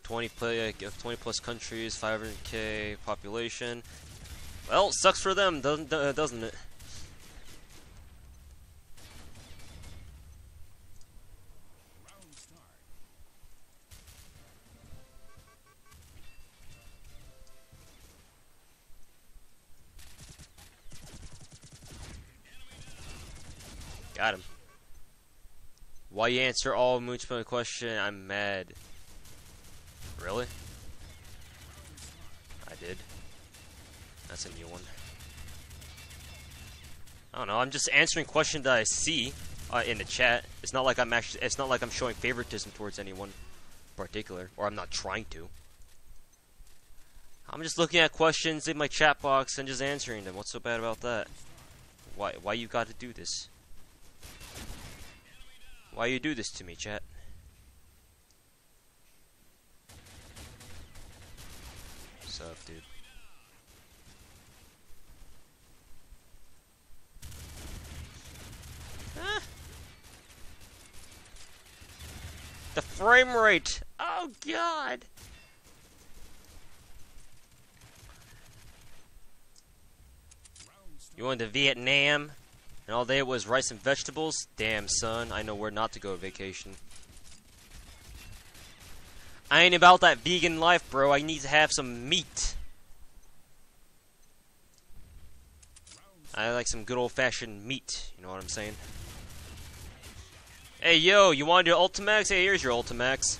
20 plus countries, 500k population. Well, sucks for them, doesn't it? Got him. Why you answer all Moonspell question? I'm mad. Really? I did. That's a new one. I don't know. I'm just answering questions that I see in the chat. It's not like I'm showing favoritism towards anyone in particular, or I'm not trying to. I'm just looking at questions in my chat box and just answering them. What's so bad about that? Why you got to do this? Why you do this to me, chat? What's up, dude? Ah. The frame rate! Oh god! You went to Vietnam? And all they had was rice and vegetables? Damn, son, I know where not to go on vacation. I ain't about that vegan life, bro. I need to have some meat. I like some good old-fashioned meat. You know what I'm saying? Hey, yo, you want to do Ultimax? Hey, here's your Ultimax.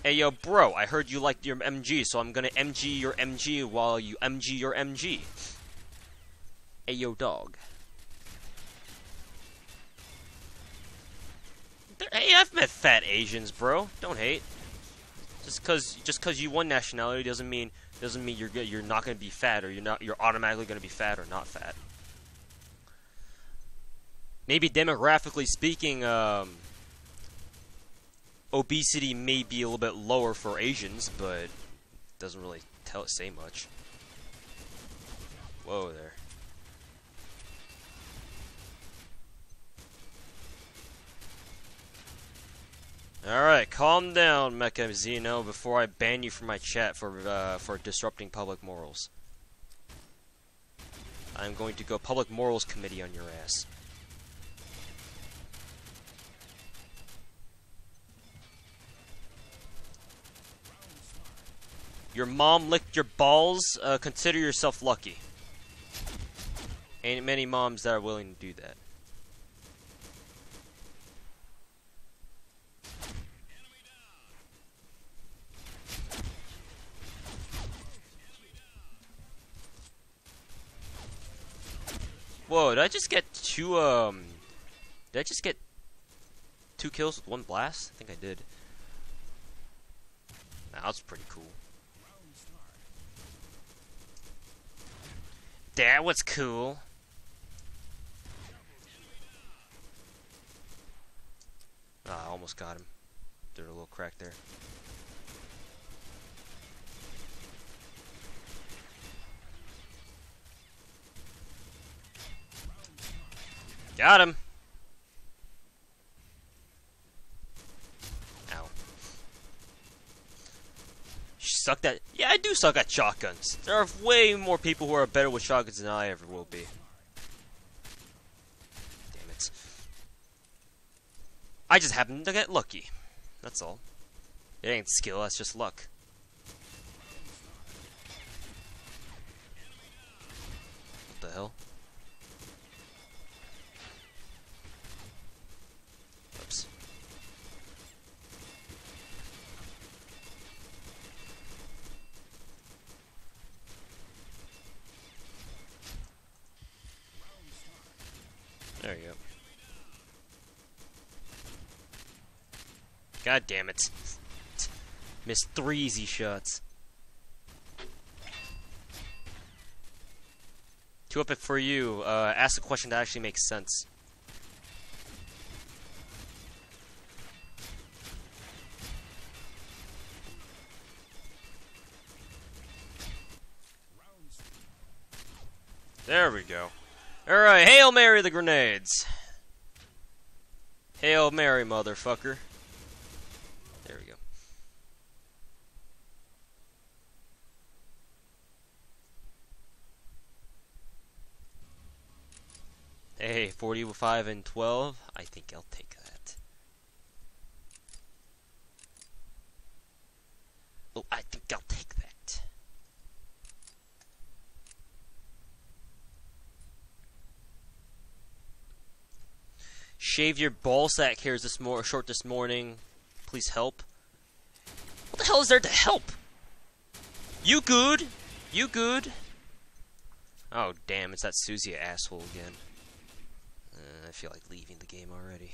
Hey yo bro, I heard you liked your MG, so I'm gonna MG your MG while you MG your MG. Hey yo dog. Hey, I've met fat Asians, bro. Don't hate. Just cause you one nationality doesn't mean you're not gonna be fat, or you're automatically gonna be fat or not fat. Maybe demographically speaking, obesity may be a little bit lower for Asians, but doesn't really say much. Whoa there. Alright, calm down, Mecha Zeno, before I ban you from my chat for disrupting public morals. I'm going to go public morals committee on your ass. Your mom licked your balls? Consider yourself lucky. Ain't many moms that are willing to do that. Whoa, did I just get two, did I just get 2 kills with 1 blast? I think I did. Nah, that's pretty cool. That was cool. Ah, I almost got him. There's a little crack there. Got him. Ow. Suck that. Yeah, I do suck at shotguns. There are way more people who are better with shotguns than I ever will be. Damn it. I just happen to get lucky. That's all. It ain't skill, that's just luck. What the hell? Oops. There you go. God damn it. Missed 3 easy shots. 2 epic for you. Ask a question that actually makes sense. There we go. Alright, Hail Mary the grenades. Hail Mary, motherfucker. There we go. Hey, 45 and 12. I think I'll take that. Oh, I think I'll take that. Shave your ball sack hairs short this morning. Please help. What the hell is there to help? You good? You good? Oh damn! It's that Susie asshole again. I feel like leaving the game already.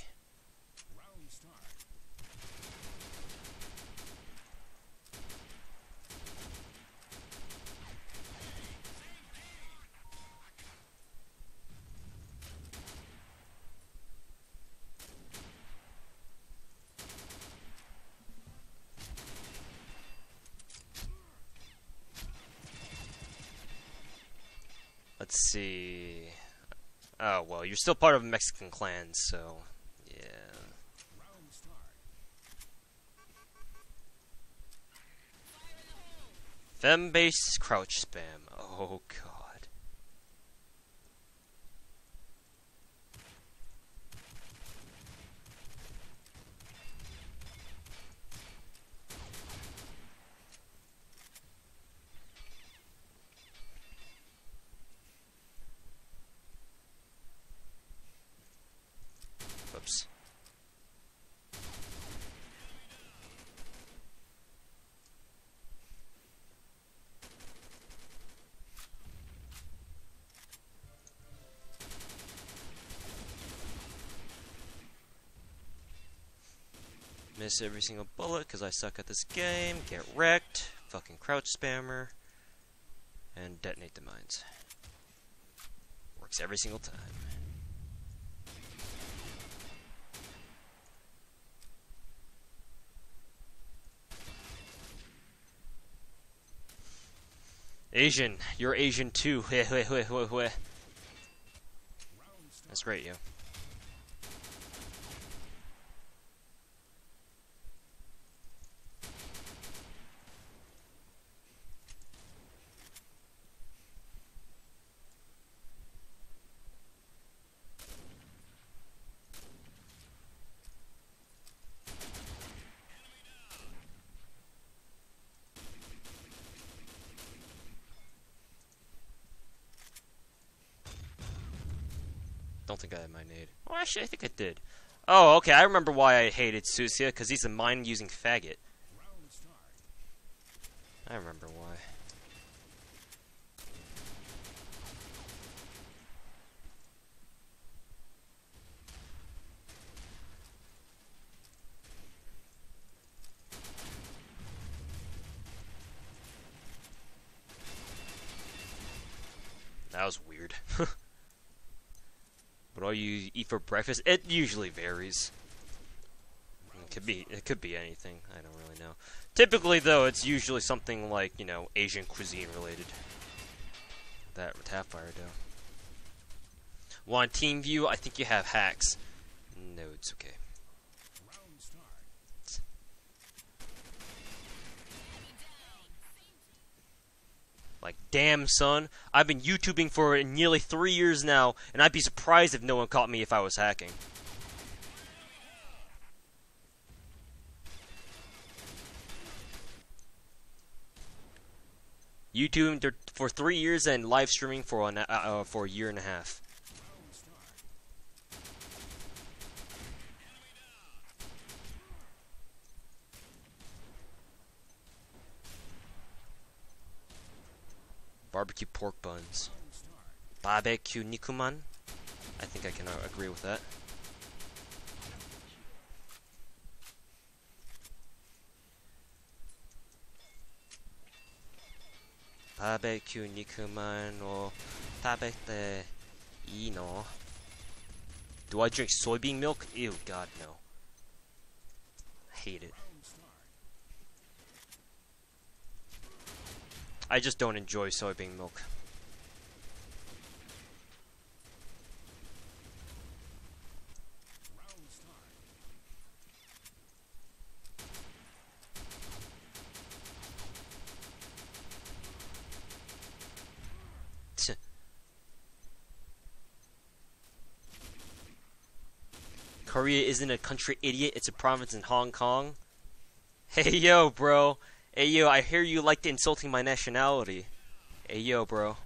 Let's see. Oh, well, you're still part of a Mexican clan, so, yeah. Fem-based crouch spam. Oh, God. Whoops. Miss every single bullet because I suck at this game. Get wrecked. Fucking crouch spammer. And detonate the mines. Works every single time. Asian. You're Asian too. That's great, yo. Don't think I had my nade. Oh, actually, I think I did. Oh, okay, I remember why I hated Susia, because he's a mine-using faggot. I remember why. That was weird. What all you eat for breakfast? It usually varies. It could be anything. I don't really know. Typically, though, it's usually something like, you know, Asian cuisine related. That Tapfire dough. Want team view? I think you have hacks. No, it's okay. Like, damn, son, I've been YouTubing for nearly 3 years now, and I'd be surprised if no one caught me if I was hacking. YouTubing for 3 years and live streaming for a year and a half. Barbecue pork buns. Barbecue nikuman. I think I can agree with that. Barbecue nikuman o tabete ii no. Do I drink soybean milk? Ew, God, no. I hate it. I just don't enjoy soybean milk. Korea isn't a country, idiot. It's a province in Hong Kong. Hey, yo, bro. Hey, yo, I hear you liked insulting my nationality. Hey, yo, bro.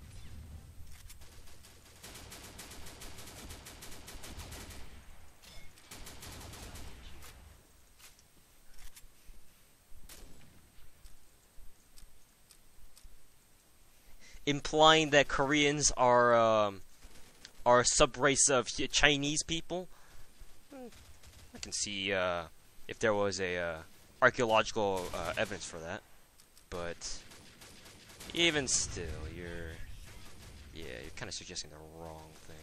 Implying that Koreans are a subrace of Chinese people. I can see if there was a archaeological evidence for that, but even still, you're kind of suggesting the wrong thing.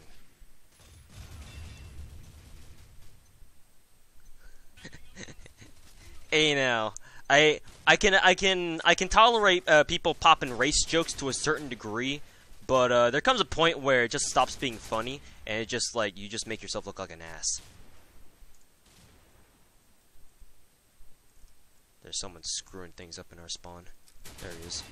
Hey, now, I can tolerate people popping race jokes to a certain degree, but there comes a point where it just stops being funny, and it just like you just make yourself look like an ass. There's someone screwing things up in our spawn. There he is.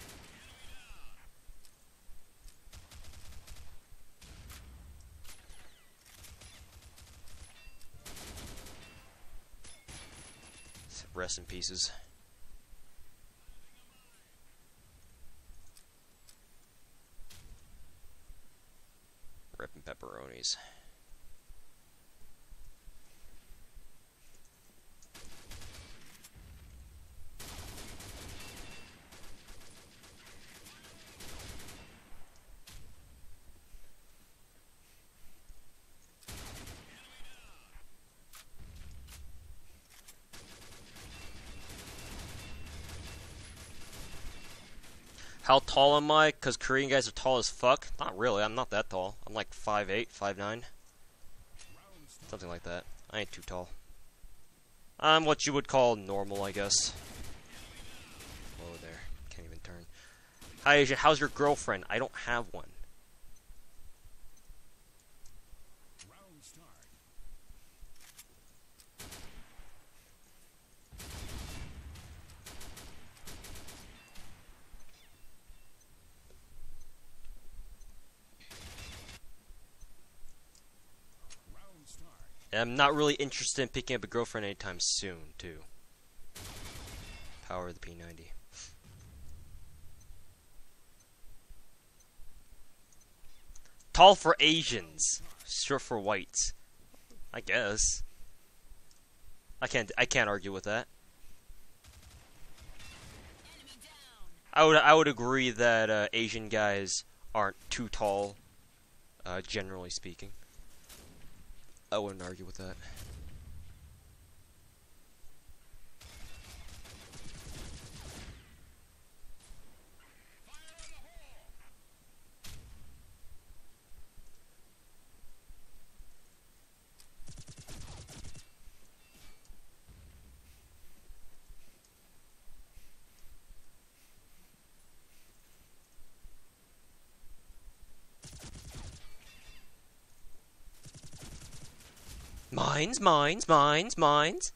Rest in pieces. Ripping pepperonis. How tall am I? Because Korean guys are tall as fuck? Not really, I'm not that tall. I'm like 5'8", 5'9". Something like that. I ain't too tall. I'm what you would call normal, I guess. Whoa there. Can't even turn. Hi Asian, how's your girlfriend? I don't have one. I'm not really interested in picking up a girlfriend anytime soon, too. Power of the P90. Tall for Asians, short for whites. I guess. I can't argue with that. I would agree that Asian guys aren't too tall, generally speaking. I wouldn't argue with that. Mines.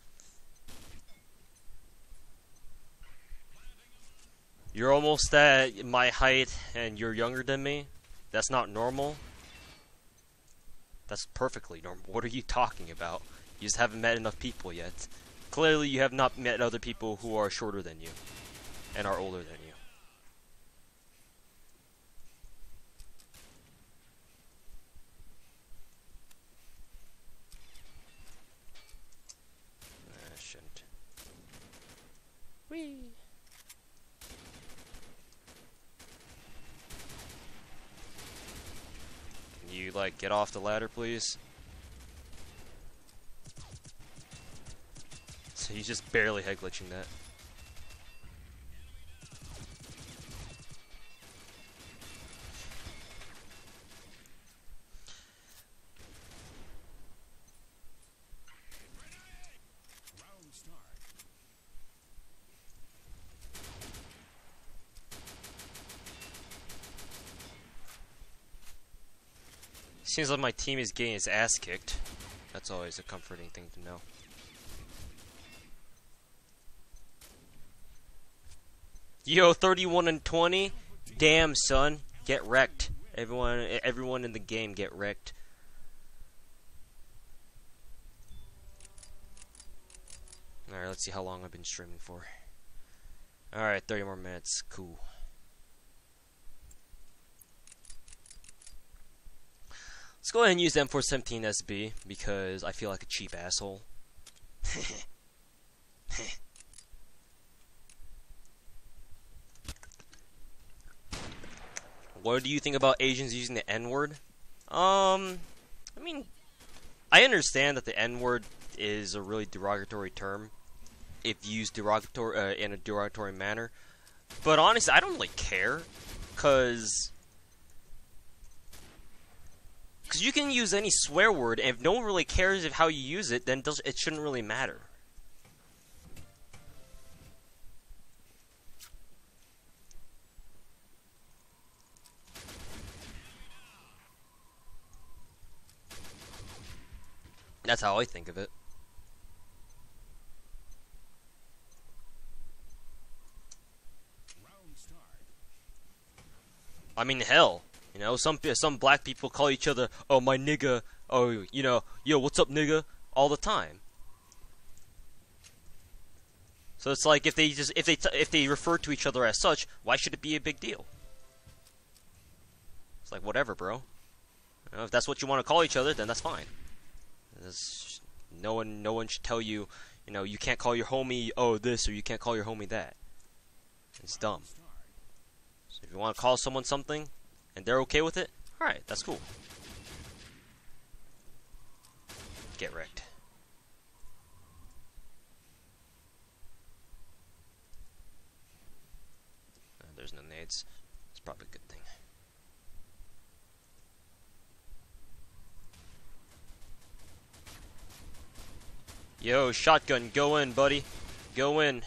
You're almost at my height and you're younger than me? That's not normal? That's perfectly normal. What are you talking about? You just haven't met enough people yet. Clearly you have not met other people who are shorter than you and are older than you. Whee! Can you, like, get off the ladder, please? So he's just barely head glitching that. Seems like my team is getting its ass kicked. That's always a comforting thing to know. Yo, 31 and 20? Damn, son. Get wrecked. Everyone in the game get wrecked. Alright, let's see how long I've been streaming for. Alright, 30 more minutes. Cool. Let's go ahead and use the M417 SB because I feel like a cheap asshole. What do you think about Asians using the N-word? I mean, I understand that the N-word is a really derogatory term if used in a derogatory manner, but honestly, I don't really care, cause you can use any swear word, and if no one really cares of how you use it, then it shouldn't really matter. That's how I think of it. I mean, hell, you know, some black people call each other, "Oh, my nigga," "Oh, you know, yo, what's up, nigga," all the time. So it's like if they refer to each other as such, why should it be a big deal? It's like whatever, bro. You know, if that's what you want to call each other, then that's fine. No one should tell you, you know, you can't call your homie this or you can't call your homie that. It's dumb. So if you want to call someone something and they're okay with it, alright, that's cool. Get wrecked. There's no nades. It's probably a good thing. Yo, shotgun, go in, buddy. Go in.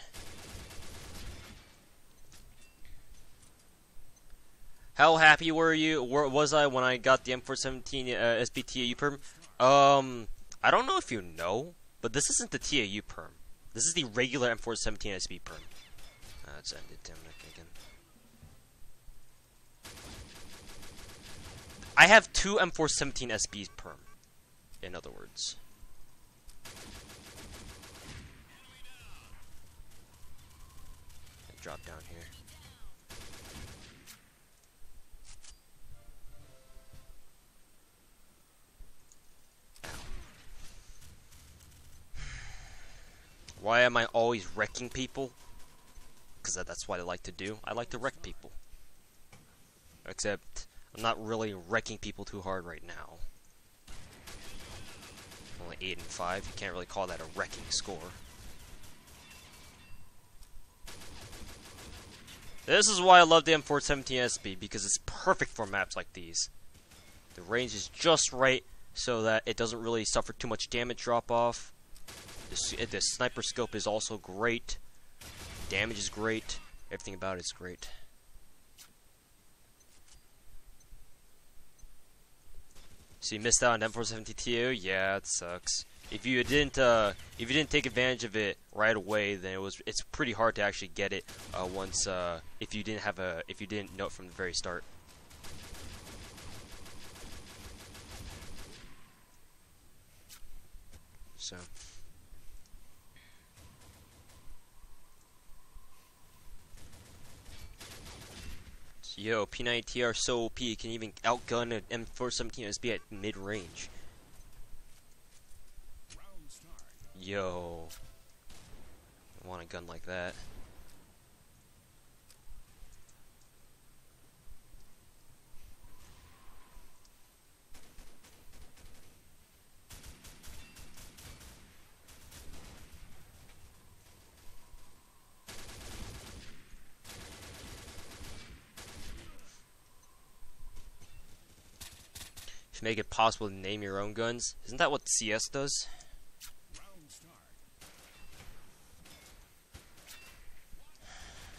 How happy was I when I got the M417 SB TAU perm? I don't know if you know, but this isn't the TAU perm. This is the regular M417 SB perm. Let's end it, damn it, again. I have two M417 SBs perm, in other words. Drop down here. Why am I always wrecking people? Because that's what I like to do. I like to wreck people. Except, I'm not really wrecking people too hard right now. Only 8 and 5. You can't really call that a wrecking score. This is why I love the M417 SB, because it's perfect for maps like these. The range is just right so that it doesn't really suffer too much damage drop off. The sniper scope is also great. Damage is great. Everything about it is great. So you missed out on M417 TO? Yeah, it sucks. If you didn't take advantage of it right away, then it's pretty hard to actually get it once if you didn't know it from the very start. So yo, P90T are so OP, it can even outgun an M417 SB at mid-range. Yo, I want a gun like that. Should make it possible to name your own guns. Isn't that what CS does?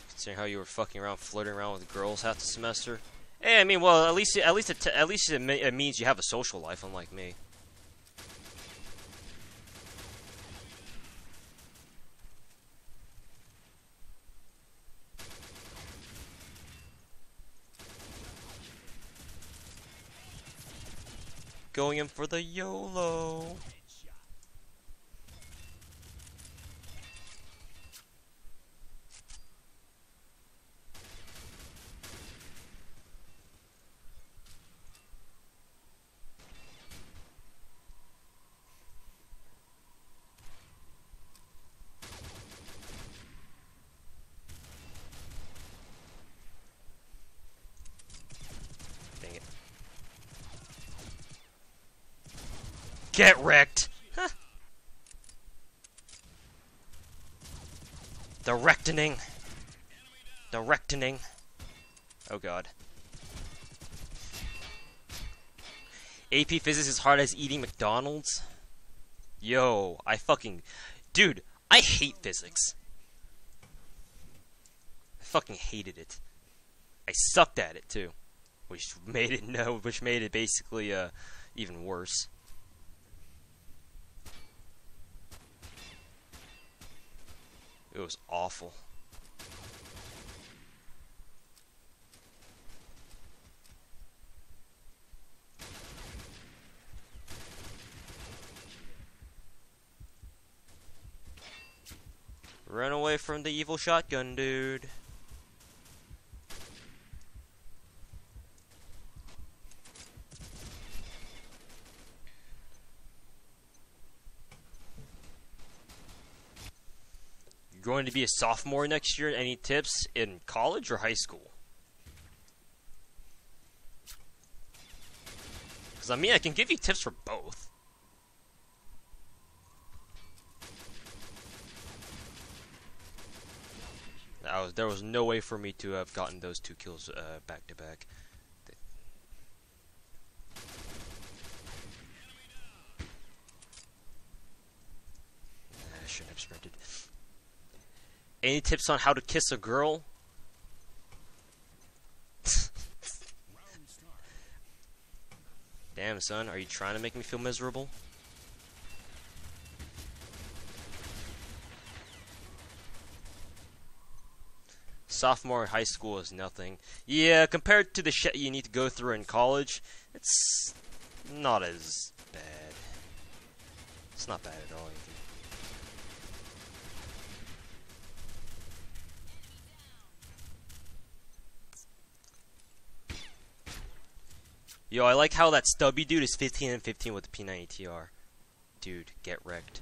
Considering how you were fucking around, flirting around with girls half the semester. Hey, I mean, well, at least it means you have a social life, unlike me. Going in for the YOLO. Get wrecked! Huh. The rectening. The rectening. Oh god. AP Physics is hard as eating McDonald's? Yo, I fucking... Dude, I hate physics. I fucking hated it. I sucked at it, too. Which made it basically, even worse. It was awful. Run away from the evil shotgun, dude. You're going to be a sophomore next year. Any tips in college or high school? Because, I mean, I can give you tips for both. There was no way for me to have gotten those 2 kills back to back. I shouldn't have sprinted. Any tips on how to kiss a girl? Damn, son, are you trying to make me feel miserable? Sophomore in high school is nothing. Yeah, compared to the shit you need to go through in college, it's not as bad. It's not bad at all, even. Yo, I like how that stubby dude is 15 and 15 with the P90TR. Dude, get wrecked.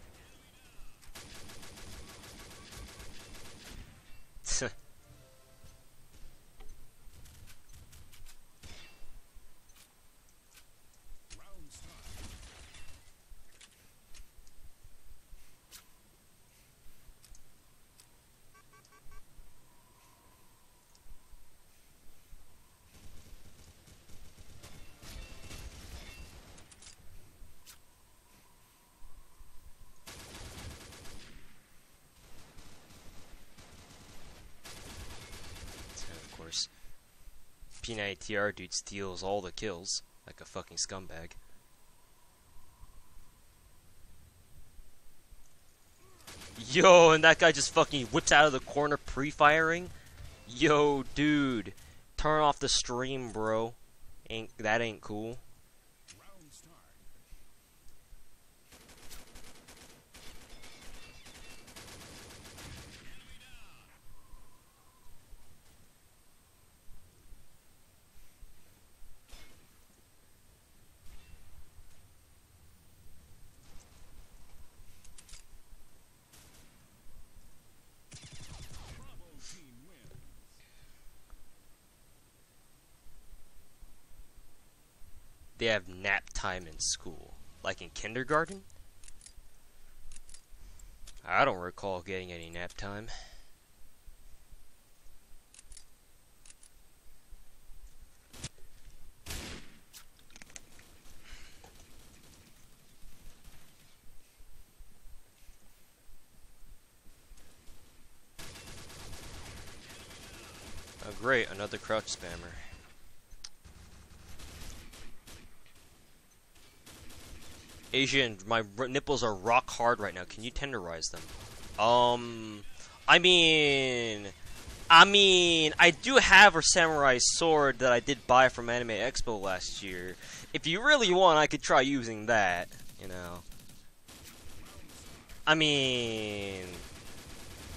P90TR dude steals all the kills like a fucking scumbag. Yo, and that guy just fucking whips out of the corner pre-firing. Yo, dude, turn off the stream, bro. That ain't cool. They have nap time in school, like in kindergarten? I don't recall getting any nap time. Oh great, another crouch spammer. Asian, my nipples are rock hard right now. Can you tenderize them? I mean, I do have a samurai sword that I did buy from Anime Expo last year. If you really want, I could try using that, you know. I mean,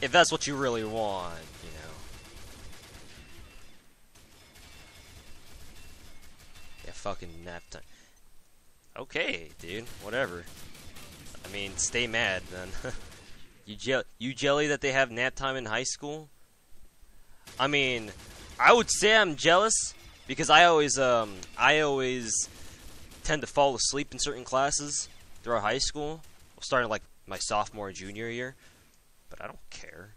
if that's what you really want, you know. Yeah, fucking nap time. Okay, dude, whatever. I mean, stay mad, then. You jelly that they have nap time in high school? I mean, I would say I'm jealous, because I always tend to fall asleep in certain classes, throughout high school, starting like my sophomore and junior year, but I don't care.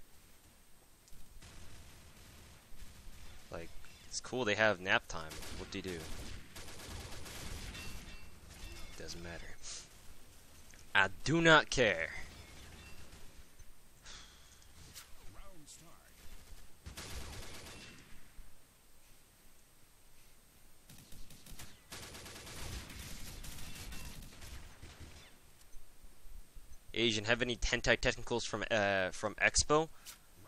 Like, it's cool they have nap time. What do you do? Doesn't matter. I do not care. Asian, have any hentai technicals from Expo?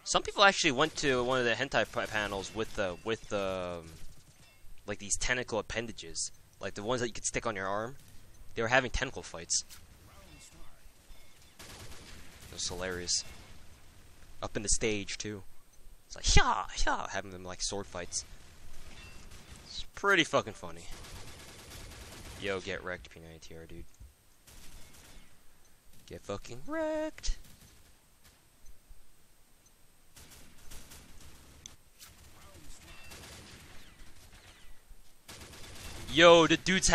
Some people actually went to one of the hentai panels with like these tentacle appendages, like the ones that you could stick on your arm. They were having tentacle fights. It was hilarious. Up in the stage too. It's like yeah, having them like sword fights. It's pretty fucking funny. Yo, get wrecked, P90TR, dude. Get fucking wrecked. Yo, the dude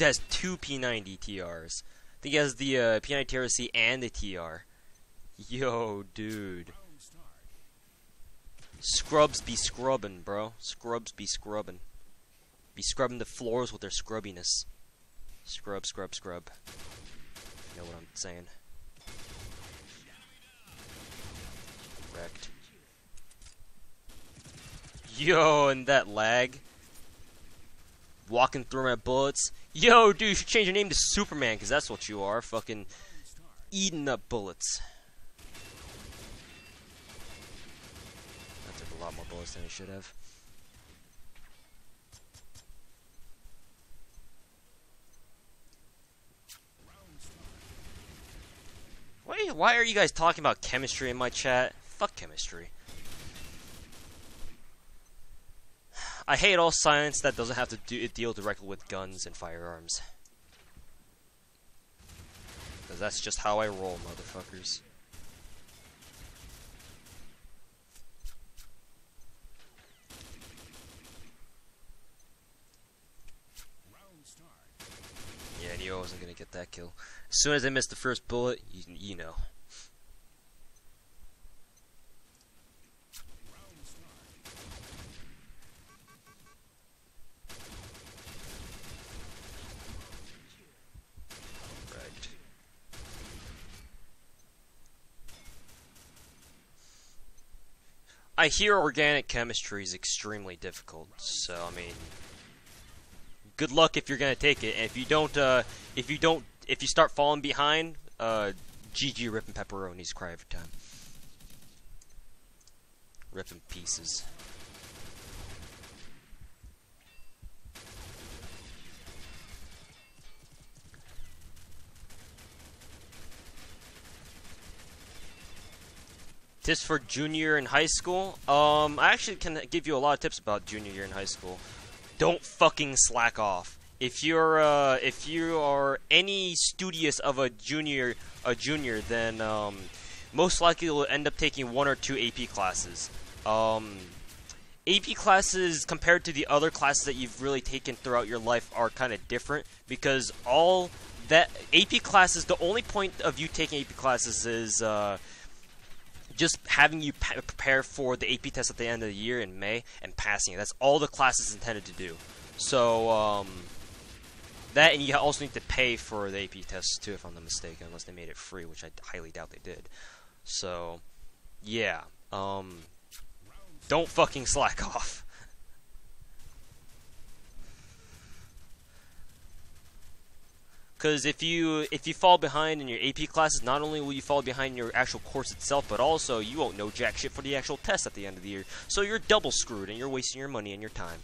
has two P90 TRs. I think he has the P90 TRC and the TR. Yo, dude. Scrubs be scrubbing, bro. Scrubs be scrubbing. Be scrubbing the floors with their scrubbiness. Scrub, scrub, scrub. You know what I'm saying. Wrecked. Yo, and that lag. Walking through my bullets. Yo, dude, you should change your name to Superman, because that's what you are. Fucking eating up bullets. That took a lot more bullets than it should have. Why are you guys talking about chemistry in my chat? Fuck chemistry. I hate all science that doesn't have to deal directly with guns and firearms. Because that's just how I roll, motherfuckers. Yeah, I knew I wasn't gonna get that kill. As soon as I missed the first bullet, you know. I hear organic chemistry is extremely difficult, so I mean, good luck if you're gonna take it. And if you start falling behind, GG ripping pepperonis, cry every time. Ripping pieces. Tips for junior year in high school? I actually can give you a lot of tips about junior year in high school. Don't fucking slack off. If you are any studious of a junior, then most likely you'll end up taking 1 or 2 AP classes. AP classes compared to the other classes that you've really taken throughout your life are kind of different, because all that AP classes, the only point of you taking AP classes is just having you prepare for the AP test at the end of the year in May and passing it. That's all the class is intended to do. So, that, and you also need to pay for the AP test too, if I'm not mistaken, unless they made it free, which I highly doubt they did. So, yeah. Don't fucking slack off. Because if you fall behind in your AP classes, not only will you fall behind in your actual course itself, but also you won't know jack shit for the actual test at the end of the year. So you're double screwed, and you're wasting your money and your time.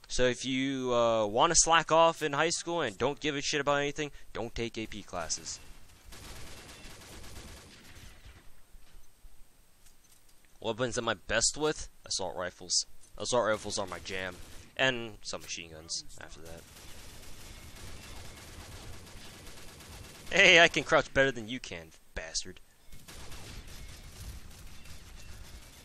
So if you want to slack off in high school and don't give a shit about anything, don't take AP classes. Weapons am I best with? Assault rifles. Assault rifles are my jam. And some machine guns after that. Hey, I can crouch better than you can, bastard.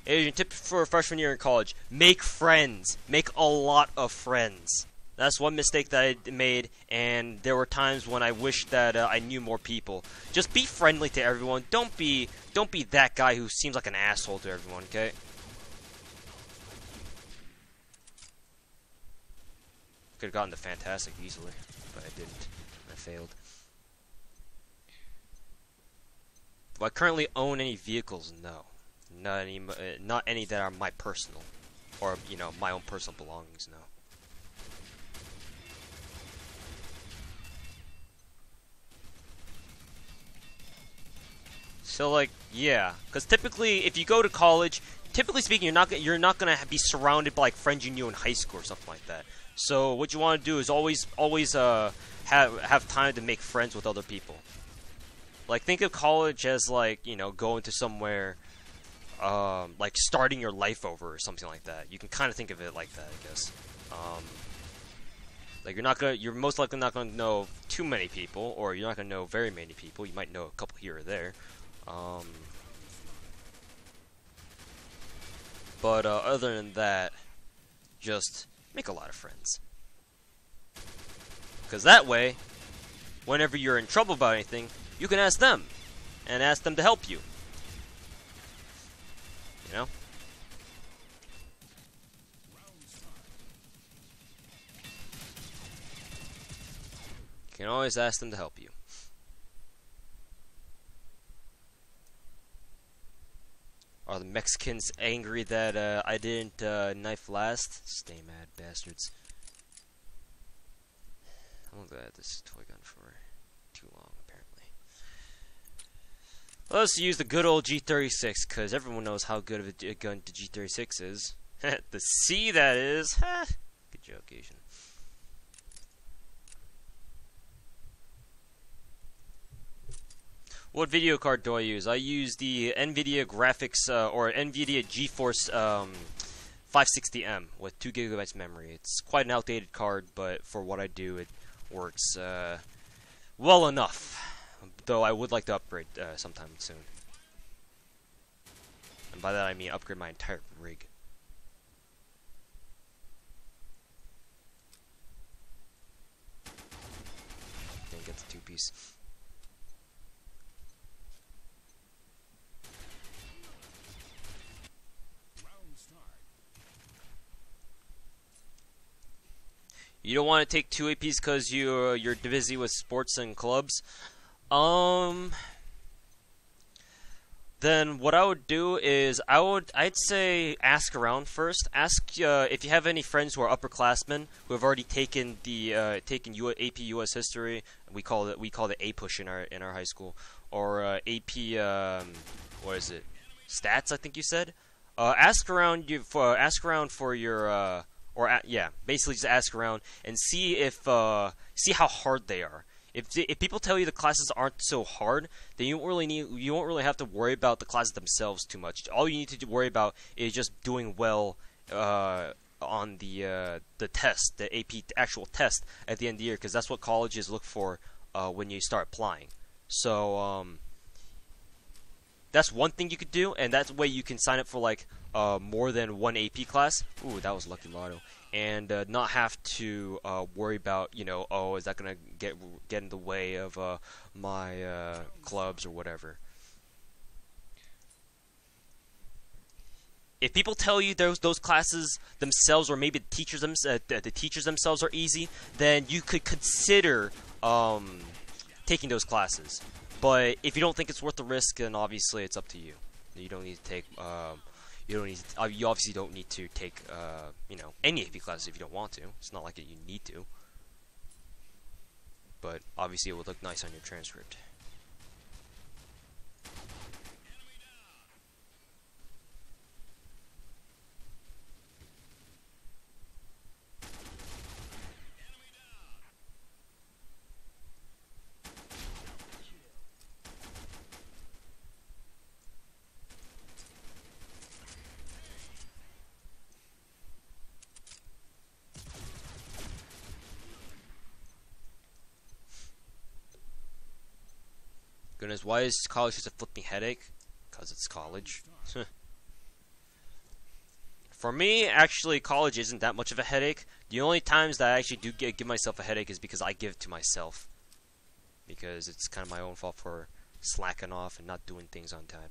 Asian tip for a freshman year in college: make friends. Make a lot of friends. That's one mistake that I made, and there were times when I wished that I knew more people. Just be friendly to everyone. Don't be that guy who seems like an asshole to everyone, okay? Could have gotten the Fantastic easily, but I didn't. I failed. Do I currently own any vehicles? No. Not any that are my personal, or, you know, my own personal belongings, no. So, like, yeah, because typically, if you go to college, typically speaking, you're not gonna be surrounded by like friends you knew in high school or something like that. So, what you want to do is always have time to make friends with other people. Like, think of college as like, you know, going to somewhere, like starting your life over or something like that. You can kind of think of it like that, I guess. Like, you're most likely not gonna know too many people, or you're not gonna know very many people. You might know a couple here or there. But other than that, just make a lot of friends. Because that way, whenever you're in trouble about anything, you can ask them, and ask them to help you. You know? You can always ask them to help you. Are the Mexicans angry that I didn't knife last? Stay mad, bastards. I won't at this toy gun for too long, apparently. Let's use the good old G36, because everyone knows how good of a gun the G36 is. The C, that is. Good joke, Asian. What video card do I use? I use the NVIDIA graphics, or NVIDIA GeForce 560M with 2 GB memory. It's quite an outdated card, but for what I do, it works well enough. Though I would like to upgrade sometime soon. And by that I mean upgrade my entire rig. Didn't get the 2-piece. You don't want to take 2 APs because you're busy with sports and clubs. Then what I would do is I'd say ask around first. Ask if you have any friends who are upperclassmen who have already taken the AP US history. We call it A push in our high school, or AP what is it? Stats, I think you said. Ask around for your yeah, basically just ask around and see see how hard they are. If people tell you the classes aren't so hard, then you won't really have to worry about the classes themselves too much. All you need to worry about is just doing well on the test, the AP actual test at the end of the year, because that's what colleges look for when you start applying. So that's one thing you could do, and that's the way you can sign up for like more than one AP class. Ooh, that was Lucky Lotto. And not have to worry about, you know, oh, is that gonna get in the way of my clubs or whatever. If people tell you those classes themselves, or maybe the teachers themselves are easy, then you could consider taking those classes. But if you don't think it's worth the risk, then obviously it's up to you. You don't need to take you obviously don't need to take you know, any AP classes if you don't want to. It's not like you need to. But obviously it would look nice on your transcript. Goodness, why is college just a flipping headache? Because it's college. For me, actually, college isn't that much of a headache. The only times that I actually do give myself a headache is because I give it to myself. Because it's kind of my own fault for slacking off and not doing things on time.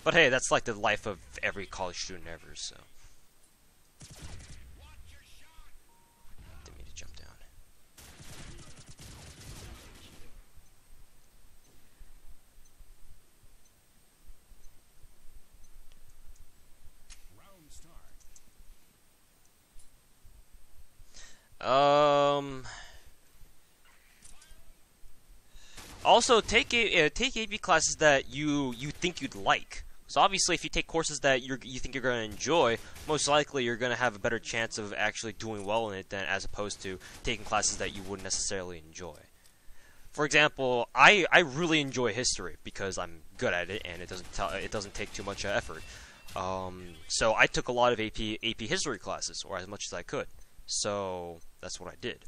But hey, that's like the life of every college student ever, so. Didn't mean to jump down. Also, take AP classes that you think you'd like. So obviously, if you take courses that you think you're going to enjoy, most likely you're going to have a better chance of actually doing well in it than as opposed to taking classes that you wouldn't necessarily enjoy. For example, I really enjoy history because I'm good at it and it doesn't take too much effort. So I took a lot of AP history classes, or as much as I could. So that's what I did.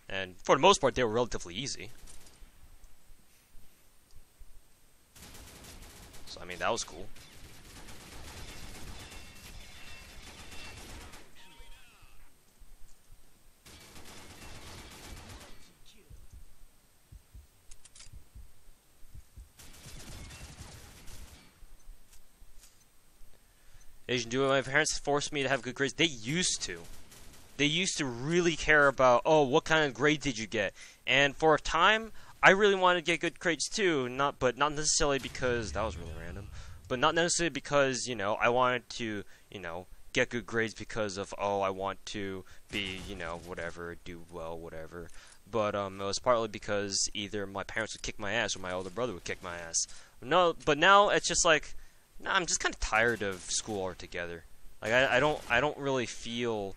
And for the most part, they were relatively easy. So, I mean, that was cool. Asian duo, my parents forced me to have good grades. They used to. They used to really care about, oh, what kind of grade did you get? And for a time, I really wanted to get good grades too, but not necessarily because, that was really random, but not necessarily because, you know, I wanted to, you know, get good grades because of, oh, I want to be, you know, whatever, do well, whatever. But it was partly because either my parents would kick my ass or my older brother would kick my ass. No, but now it's just like, nah, I'm just kind of tired of school altogether. Like, I don't really feel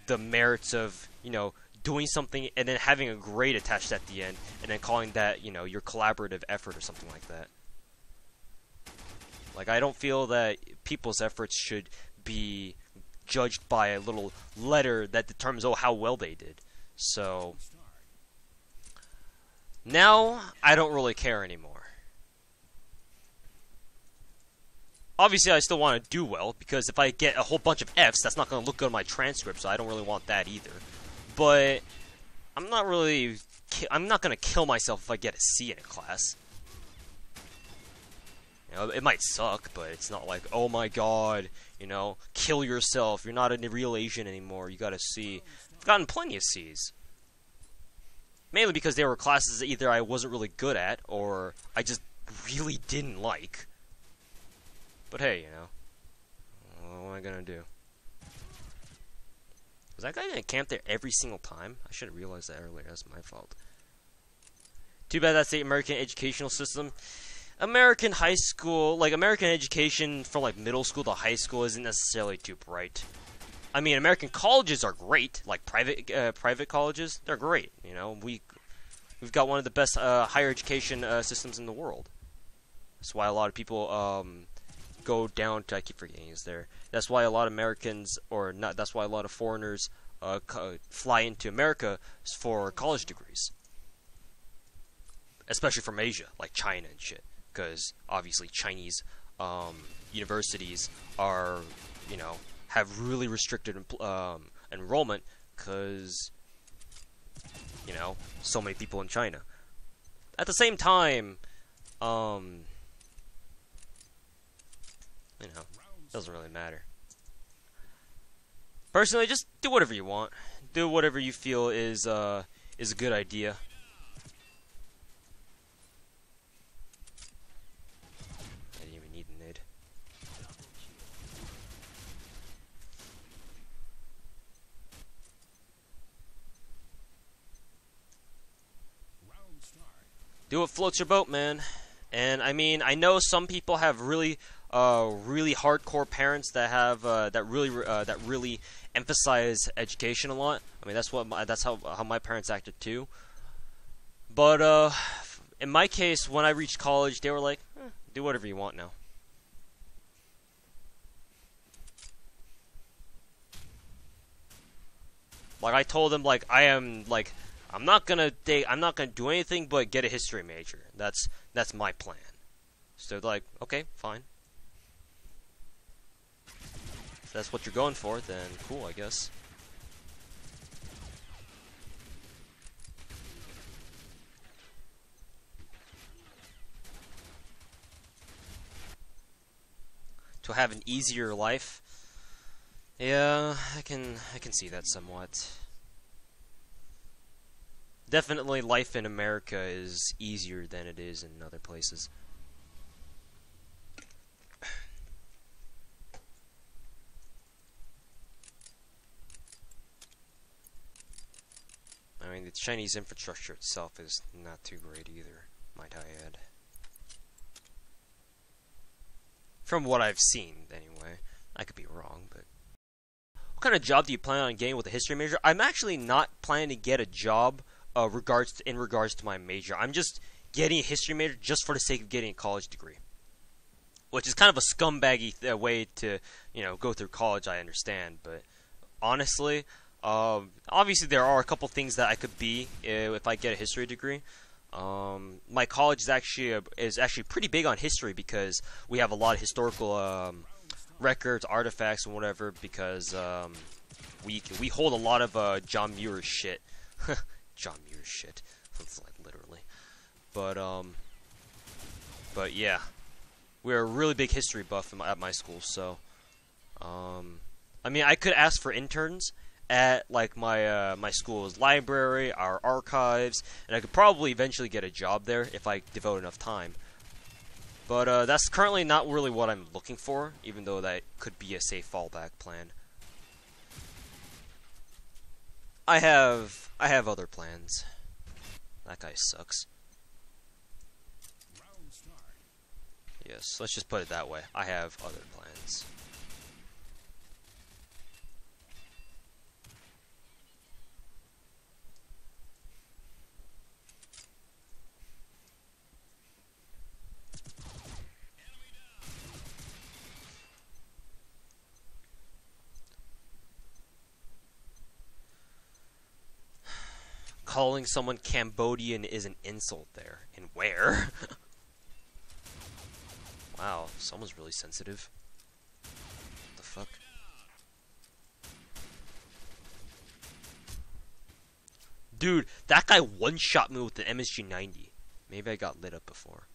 the merits of, you know, doing something and then having a grade attached at the end and then calling that, you know, your collaborative effort or something like that. Like, I don't feel that people's efforts should be judged by a little letter that determines, oh, how well they did. So now I don't really care anymore. Obviously, I still want to do well, because if I get a whole bunch of Fs, that's not going to look good on my transcript, so I don't really want that either. But I'm not going to kill myself if I get a C in a class. You know, it might suck, but it's not like, oh my god, you know, kill yourself, you're not a real Asian anymore, you got a C. I've gotten plenty of Cs. Mainly because there were classes that either I wasn't really good at, or I just really didn't like. But hey, you know, what am I gonna do? Was that guy gonna camp there every single time? I should have realized that earlier. That's my fault. Too bad that's the American educational system. American high school, like American education from like middle school to high school isn't necessarily too bright. I mean, American colleges are great, like private colleges. They're great. You know, we've got one of the best higher education systems in the world. That's why a lot of people go down to, I keep forgetting it's there. That's why a lot of Americans, or not, that's why a lot of foreigners fly into America for college degrees. Especially from Asia, like China and shit. Because obviously Chinese universities are, you know, have really restricted enrollment because, you know, so many people in China. At the same time, you know, doesn't really matter. Personally, just do whatever you want. Do whatever you feel is a good idea. I didn't even need a nade. Do what floats your boat, man. And I mean, I know some people have really hardcore parents that have that really emphasize education a lot. I mean, that's how my parents acted too. But in my case, when I reached college, they were like, "Do whatever you want now." Like I told them, like I'm not gonna do anything but get a history major. That's my plan. So they're like, okay, fine. If that's what you're going for, then cool, I guess. To have an easier life. Yeah, I can see that somewhat. Definitely life in America is easier than it is in other places. I mean, the Chinese infrastructure itself is not too great either, might I add. From what I've seen, anyway. I could be wrong, but... What kind of job do you plan on getting with a history major? I'm actually not planning to get a job in regards to my major. I'm just getting a history major just for the sake of getting a college degree. Which is kind of a scumbaggy way to, you know, go through college, I understand. But honestly, obviously there are a couple things that I could be if I get a history degree. My college is actually pretty big on history because we have a lot of historical records, artifacts, and whatever. Because we hold a lot of John Muir shit, John Muir shit. That's like literally, but yeah, we're a really big history buff at my school. So, I mean, I could ask for interns at like my school's library, our archives, and I could probably eventually get a job there if I devote enough time. But that's currently not really what I'm looking for, even though that could be a safe fallback plan. I have other plans. That guy sucks. Yes, let's just put it that way. I have other plans. Calling someone Cambodian is an insult there. And where? Wow, someone's really sensitive. What the fuck? Dude, that guy one-shot me with the MSG-90. Maybe I got lit up before.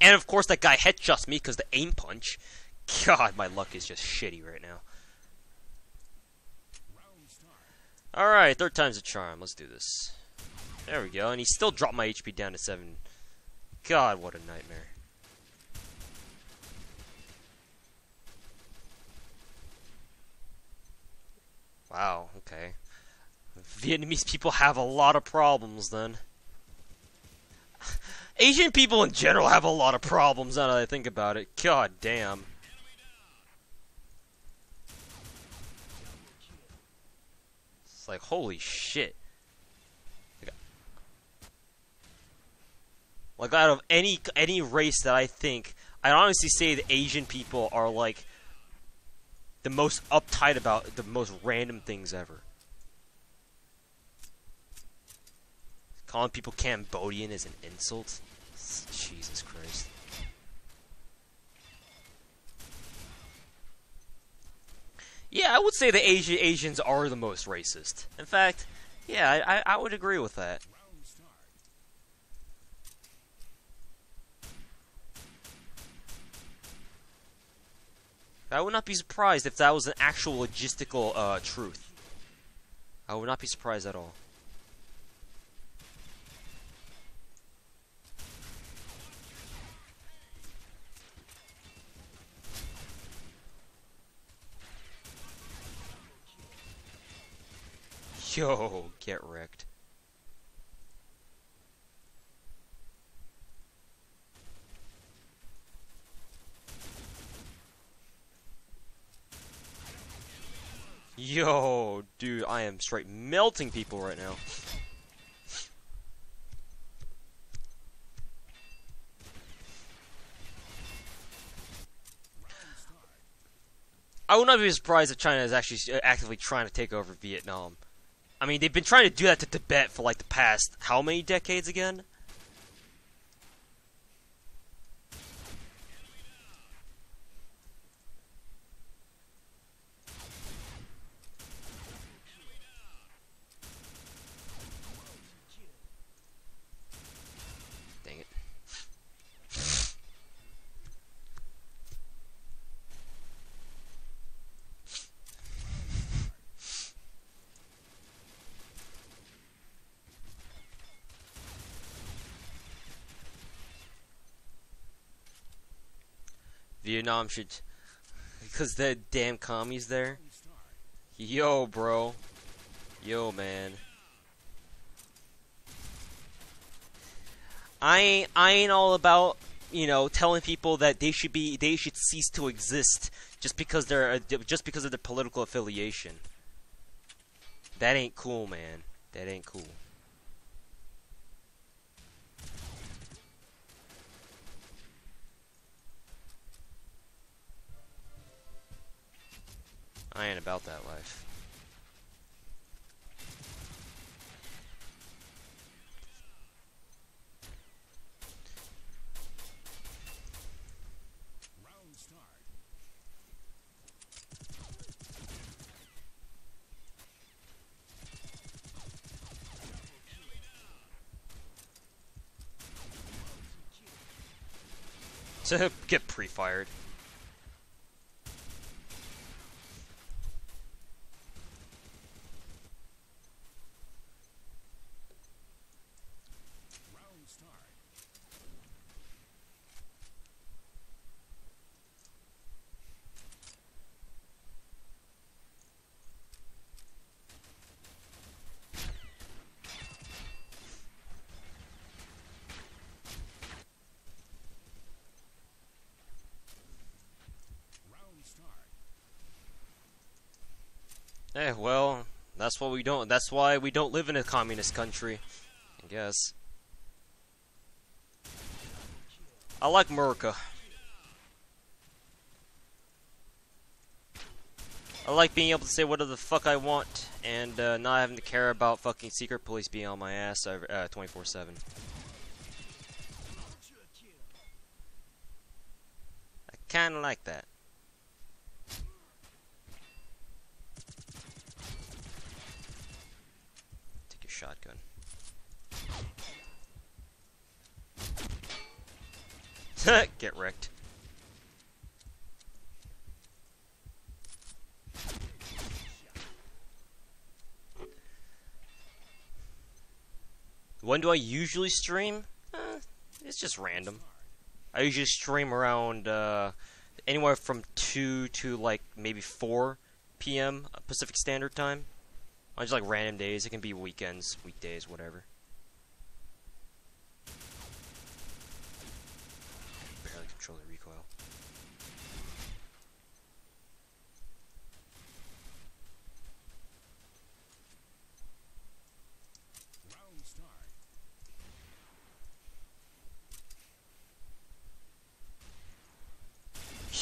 And of course that guy headshots me because the aim punch. God, my luck is just shitty right now. Alright, third time's a charm. Let's do this. There we go. And he still dropped my HP down to 7. God, what a nightmare. Wow, okay. Vietnamese people have a lot of problems then. Asian people in general have a lot of problems now that I think about it. God damn. It's like, holy shit. Like, out of any race that I think, I'd honestly say the Asian people are like the most uptight about the most random things ever. Calling people Cambodian is an insult? Jesus Christ. Yeah, I would say the Asians are the most racist. In fact, yeah, I would agree with that. I would not be surprised if that was an actual logistical truth. I would not be surprised at all. Yo, get wrecked. Yo, dude, I am straight melting people right now. I would not be surprised if China is actually actively trying to take over Vietnam. I mean, they've been trying to do that to Tibet for like the past how many decades again? Dang it. Vietnam should... Because the damn commies there? Yo, bro. Yo, man. I ain't all about, you know, telling people that they should cease to exist just because just because of their political affiliation. That ain't cool, man. That ain't cool. I ain't about that life. To get pre-fired. Eh, well, that's what we don't. That's why we don't live in a communist country, I guess. I like America. I like being able to say whatever the fuck I want and not having to care about fucking secret police being on my ass 24/7. I kinda like that. Take your shotgun. Get wrecked. When do I usually stream? It's just random. I usually stream around anywhere from 2 to like maybe 4 p.m. Pacific Standard Time. On just like random days. It can be weekends, weekdays, whatever. Barely control the recoil.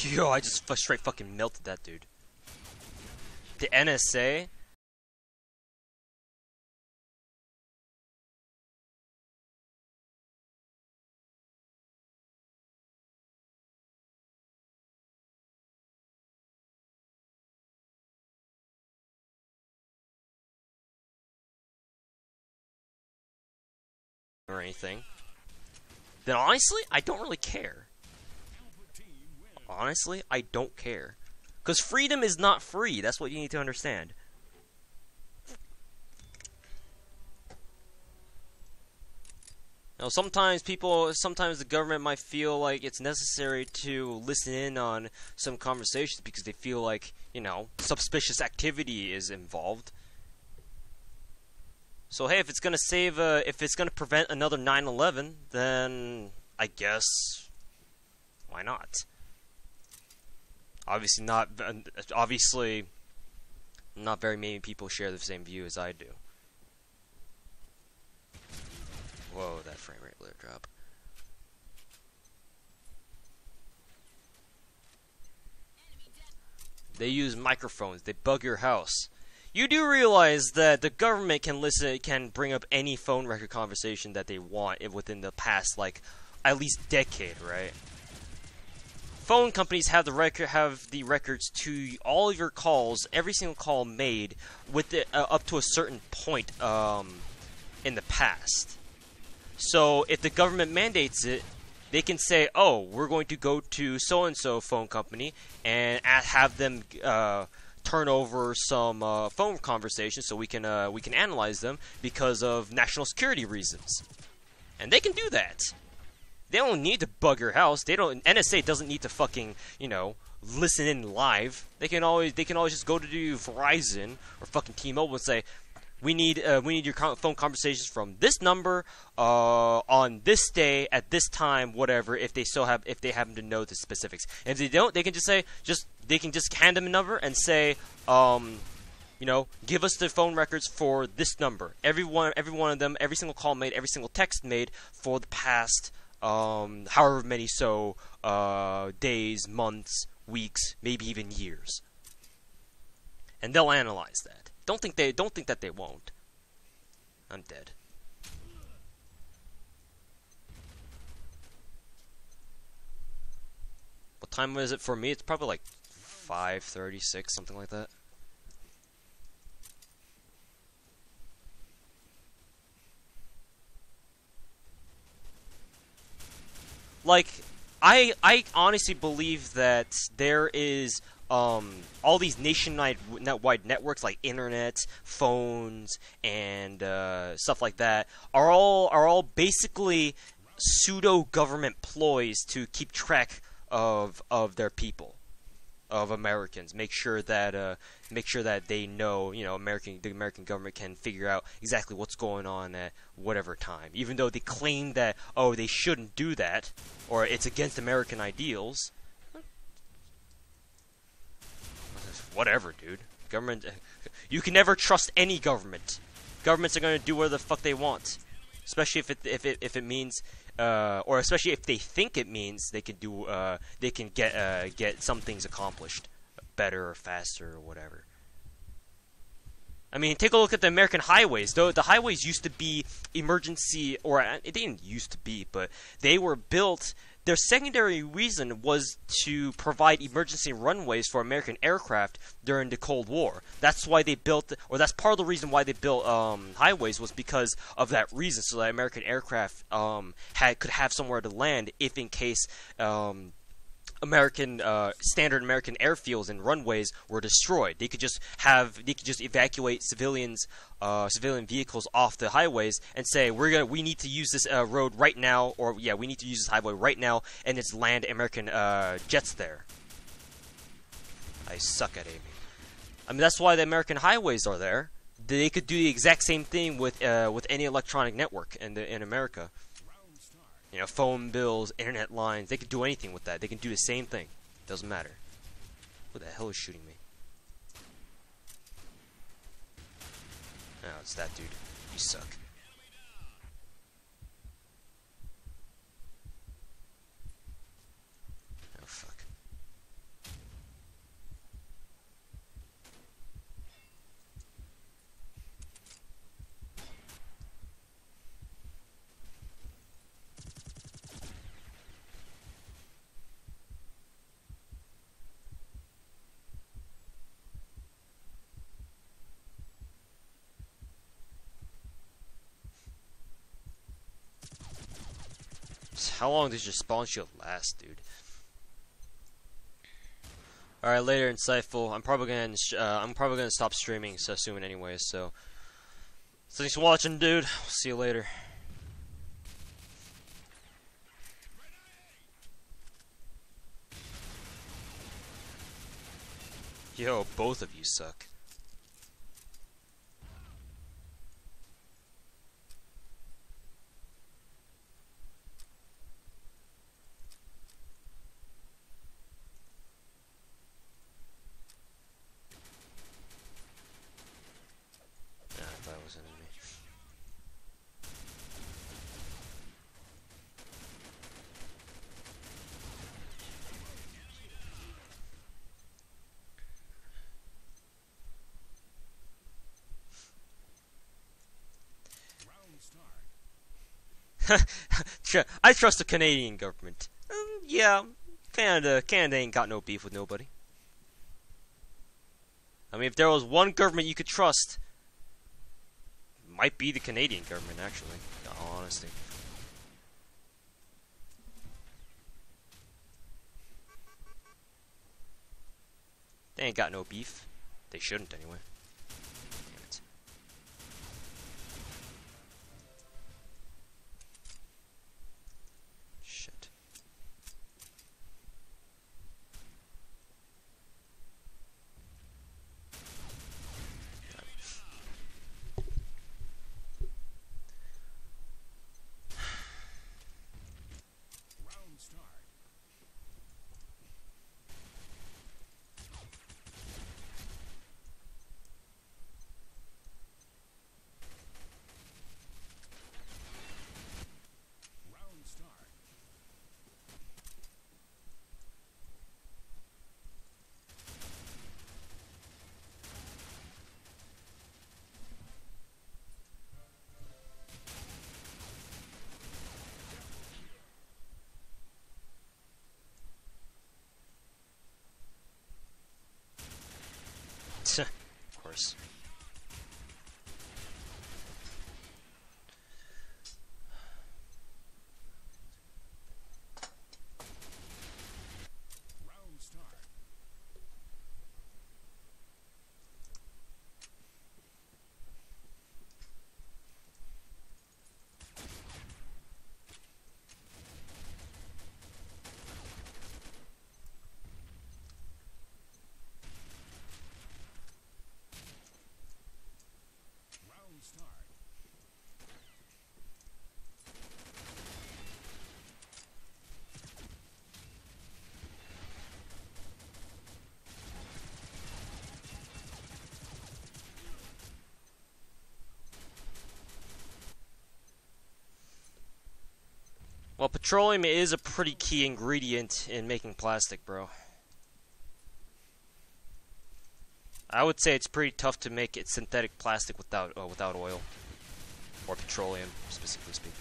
Yo, I just straight fucking melted that dude. The NSA? Or anything. Then honestly, I don't really care. Honestly, I don't care. Because freedom is not free. That's what you need to understand. Now, sometimes the government might feel like it's necessary to listen in on some conversations because they feel like, you know, suspicious activity is involved. So hey, if it's gonna prevent another 9/11, then I guess why not? Obviously, not very many people share the same view as I do. Whoa, that frame rate layer drop. They use microphones. They bug your house. You do realize that the government can bring up any phone record conversation that they want within the past, like, at least decade, right? Phone companies have the records to all of your calls, every single call made, with it up to a certain point in the past. So if the government mandates it, they can say, "Oh, we're going to go to so and so phone company and have them turn over some phone conversations so we can analyze them because of national security reasons," and they can do that. They don't need to bug your house. NSA doesn't need to fucking, listen in live. They can always just go to Verizon or fucking T-Mobile and say, we need your phone conversations from this number on this day at this time, whatever. If they happen to know the specifics, and if they don't, they can just say they can just hand them a number and say, give us the phone records for this number. Every one of them, every single call made, every single text made for the past however many days, months, weeks, maybe even years, and they'll analyze that. Don't think that they won't. I'm dead. What time is it for me? It's probably like 5:36, something like that. Like, I honestly believe that there is all these nationwide networks like internet, phones, and stuff like that are all basically pseudo government ploys to keep track of their people, of Americans. Make sure that they know, the American government can figure out exactly what's going on at whatever time, even though they claim that they shouldn't do that or it's against American ideals. Whatever, dude. Government, you can never trust any government. Governments are going to do whatever the fuck they want, especially if it means, or especially if they think it means they can get some things accomplished better or faster or whatever. I mean, take a look at the American highways. Though the highways used to be emergency, or it didn't used to be, but they were built. Their secondary reason was to provide emergency runways for American aircraft during the Cold War. That's why they built, or that's part of the reason why they built highways, was because of that reason, so that American aircraft could have somewhere to land if in case standard American airfields and runways were destroyed. They could just evacuate civilian vehicles off the highways and say, we need to use this road right now, or we need to use this highway right now, and it's land American jets there. I suck at aiming. I mean, that's why the American highways are there. They could do the exact same thing with any electronic network in America. Phone bills, internet lines, they can do anything with that. They can do the same thing. Doesn't matter. Who the hell is shooting me? Oh, it's that dude. You suck. Oh, fuck. How long does your spawn shield last, dude? Alright, later, Insightful. I'm probably gonna stop streaming so soon anyway, so thanks for watching, dude. See you later. Yo, both of you suck. I trust the Canadian government. Yeah, Canada ain't got no beef with nobody. I mean, if there was one government you could trust, it might be the Canadian government, actually, in all honesty. They ain't got no beef. They shouldn't, anyway. Damn it. Shit. Of course. Well, petroleum is a pretty key ingredient in making plastic, bro. I would say it's pretty tough to make it synthetic plastic without oil or petroleum, specifically speaking.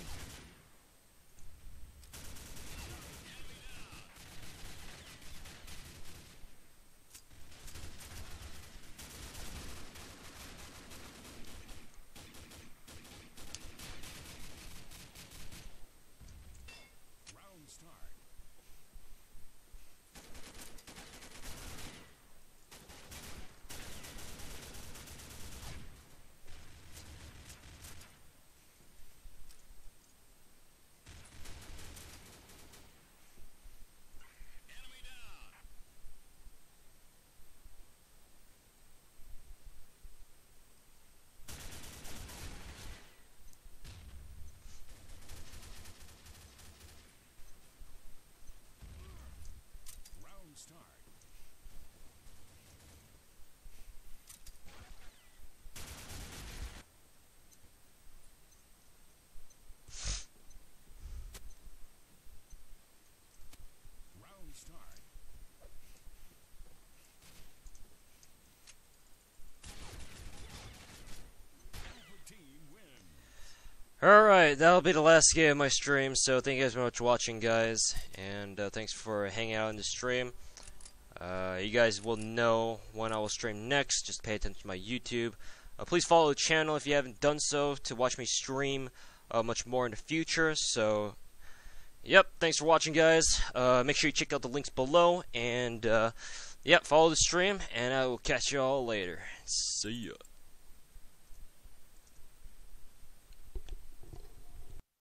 Alright, that'll be the last game of my stream, so thank you guys very much for watching, guys, and thanks for hanging out in the stream. You guys will know when I will stream next, just pay attention to my YouTube. Please follow the channel if you haven't done so to watch me stream much more in the future, so yep, thanks for watching, guys. Make sure you check out the links below, and yep, follow the stream, and I will catch you all later. See ya.